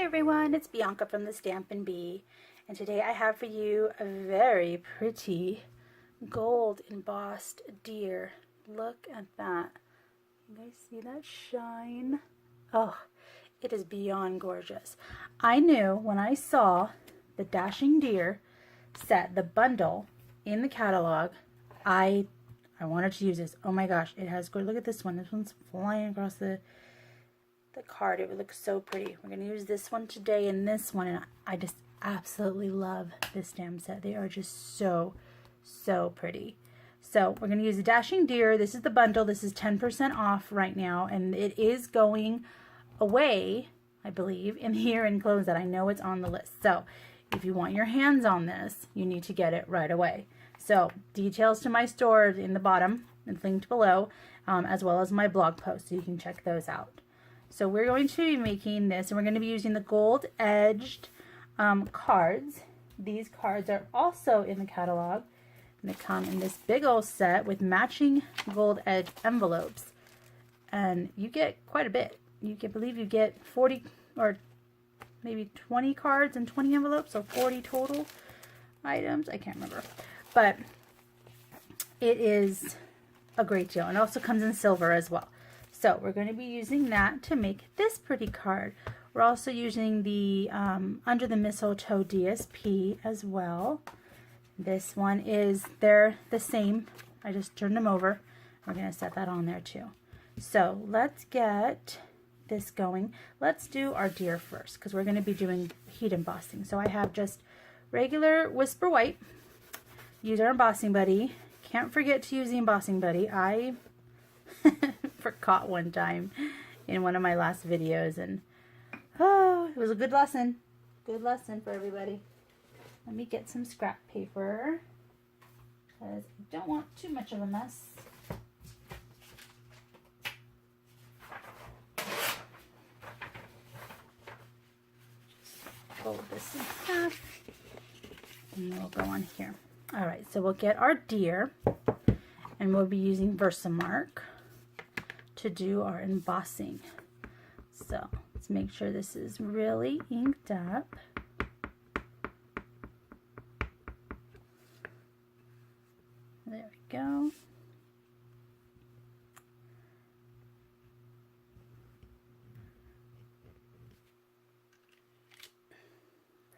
everyone, it's Bianca from the Stampin' Bee, and today I have for you a very pretty gold embossed deer. Look at that. You guys see that shine? Oh, it is beyond gorgeous. I knew when I saw the Dashing Deer set, the bundle in the catalog, I wanted to use this. Oh my gosh, it has good. Look at this one. This one's flying across the card. It would look so pretty. We're going to use this one today and this one, and I just absolutely love this stamp set. They are just so pretty. So we're going to use the Dashing Deer. This is the bundle. This is 10% off right now, and it is going away, I believe, in here and close that. I know it's on the list. So if you want your hands on this, you need to get it right away. So details to my store in the bottom, it's linked below, as well as my blog post, so you can check those out. So we're going to be making this, and we're going to be using the gold edged cards. These cards are also in the catalog, and they come in this big old set with matching gold edge envelopes, and you get quite a bit. I believe you get 40 or maybe 20 cards and 20 envelopes, so 40 total items. I can't remember, but it is a great deal, and it also comes in silver as well. So we're going to be using that to make this pretty card. We're also using the Under the Mistletoe DSP as well. This one is, they're the same. I just turned them over. We're going to set that on there too. So let's get this going. Let's do our deer first, because we're going to be doing heat embossing. So I have just regular Whisper White. Use our embossing buddy. Can't forget to use the embossing buddy. I forgot one time in one of my last videos, and oh, it was a good lesson for everybody. Let me get some scrap paper because I don't want too much of a mess. Just fold this in half and we'll go on here. All right, so we'll get our deer, and we'll be using Versamark to do our embossing. So let's make sure this is really inked up. There we go.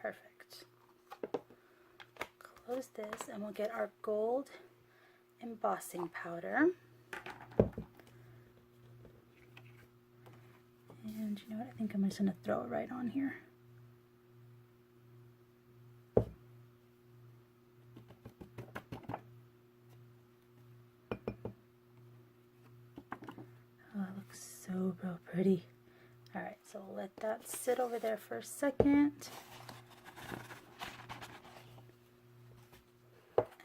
Perfect. Close this, and we'll get our gold embossing powder. And you know what, I think I'm just going to throw it right on here. Oh, it looks so pretty. Alright, so we'll let that sit over there for a second.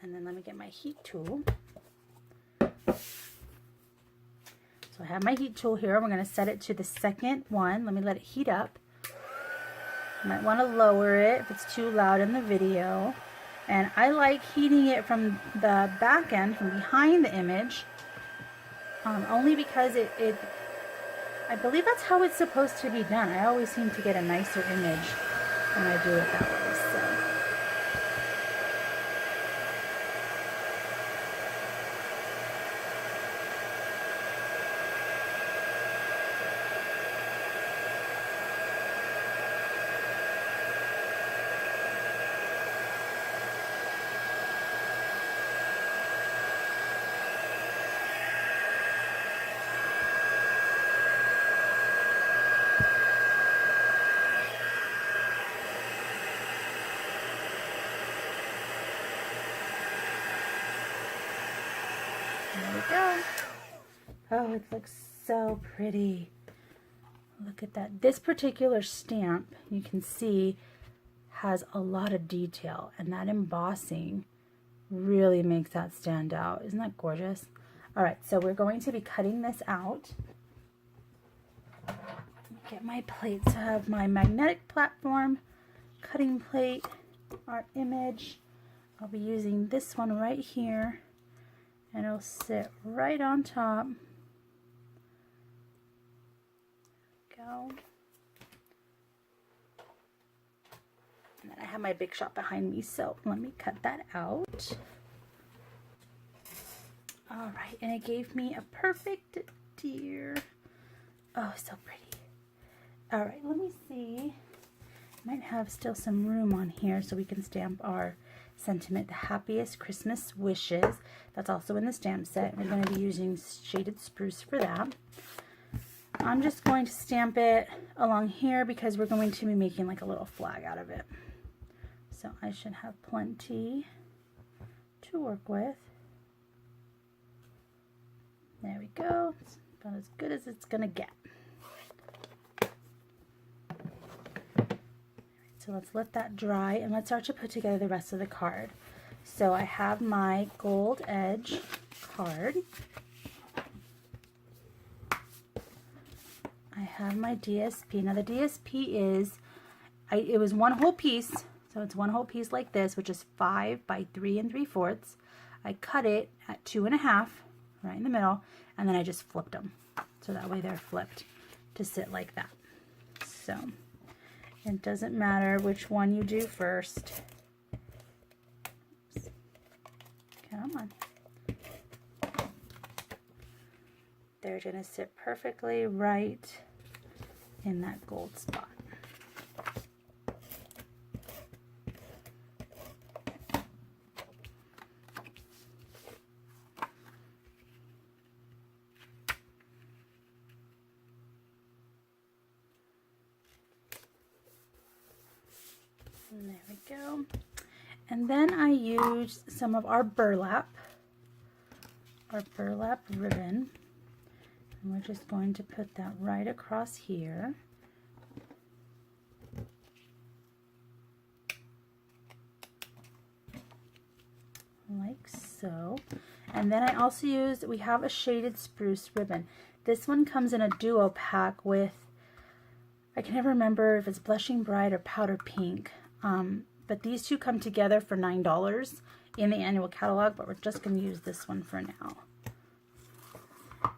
And then let me get my heat tool. So I have my heat tool here. We're going to set it to the second one. Let me let it heat up. You might want to lower it if it's too loud in the video. And I like heating it from the back end, from behind the image, only because I believe that's how it's supposed to be done. I always seem to get a nicer image when I do it that way. So. There we go. Oh, it looks so pretty. Look at that. This particular stamp, you can see, has a lot of detail, and that embossing really makes that stand out. Isn't that gorgeous? All right, so we're going to be cutting this out. Get my plates. I have my magnetic platform, cutting plate, our image. I'll be using this one right here, and it'll sit right on top. Go. And I have my big shot behind me, so let me cut that out. All right, and it gave me a perfect deer. Oh, so pretty. All right, let me see. Might have still some room on here so we can stamp our sentiment, the happiest Christmas wishes. That's also in the stamp set. We're going to be using shaded spruce for that. I'm just going to stamp it along here because we're going to be making like a little flag out of it. So I should have plenty to work with. There we go. It's about as good as it's going to get. So let's let that dry and let's start to put together the rest of the card. So I have my gold edge card. I have my DSP. Now the DSP is, it was one whole piece. So it's one whole piece like this, which is 5 by 3 3/4. I cut it at 2 1/2, right in the middle, and then I just flipped them. So that way they're flipped to sit like that. So it doesn't matter which one you do first. Oops. Come on. They're going to sit perfectly right in that gold spot. And there we go. And then I used some of our burlap ribbon. And we're just going to put that right across here. Like so. And then I also used, we have a shaded spruce ribbon. This one comes in a duo pack with, I can never remember if it's Blushing Bride or Powder Pink. But these two come together for $9 in the annual catalog, but we're just going to use this one for now.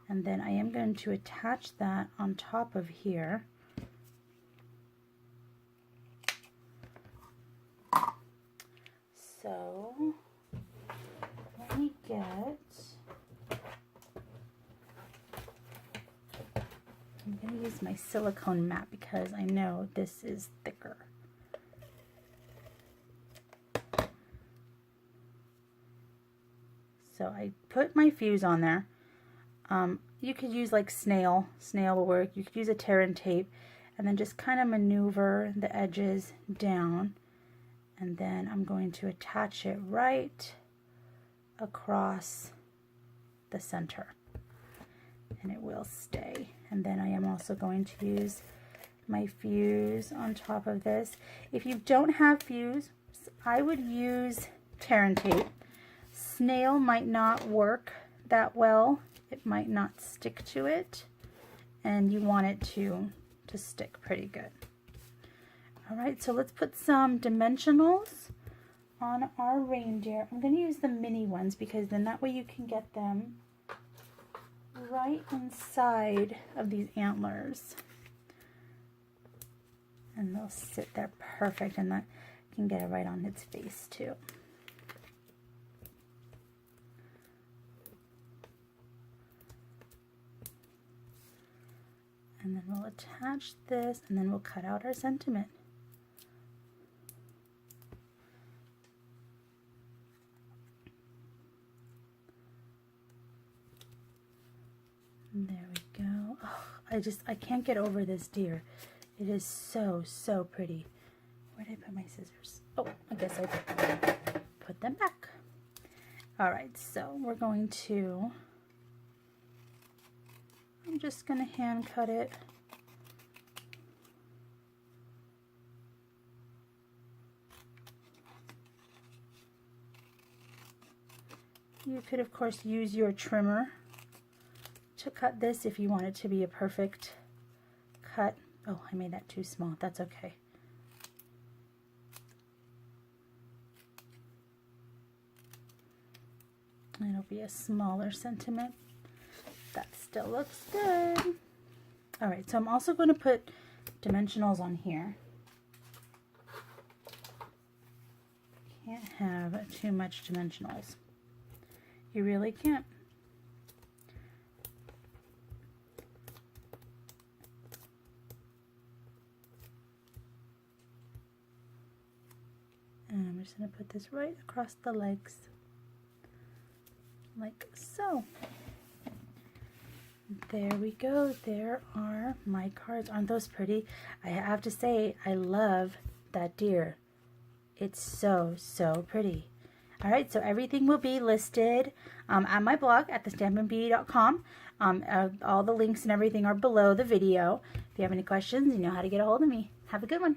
And then I am going to attach that on top of here. So let me get, I'm going to use my silicone mat because I know this is thicker. So I put my fuse on there. You could use like snail will work. You could use a tear and tape and then just kind of maneuver the edges down. And then I'm going to attach it right across the center. And it will stay. And then I am also going to use my fuse on top of this. If you don't have fuse, I would use tear and tape. Snail might not work that well. It might not stick to it, and you want it to stick pretty good. All right, so let's put some dimensionals on our reindeer. I'm going to use the mini ones because then that way you can get them right inside of these antlers. And they'll sit there perfect, and that can get it right on its face too. And then we'll attach this, and then we'll cut out our sentiment. And there we go. Oh, I can't get over this deer. It is so, so pretty. Where did I put my scissors? Oh, I guess I put them back. All right, so we're going to, I'm just going to hand cut it. You could, of course, use your trimmer to cut this if you want it to be a perfect cut. Oh, I made that too small. That's okay. It'll be a smaller sentiment. That still looks good. All right, so I'm also going to put dimensionals on here. have too much dimensionals. You really can't. And I'm just going to put this right across the legs, like so. There we go. There are my cards. Aren't those pretty? I have to say, I love that deer. It's so, so pretty. All right, so everything will be listed at my blog at thestampinbee.com. All the links and everything are below the video. If you have any questions, you know how to get a hold of me. Have a good one.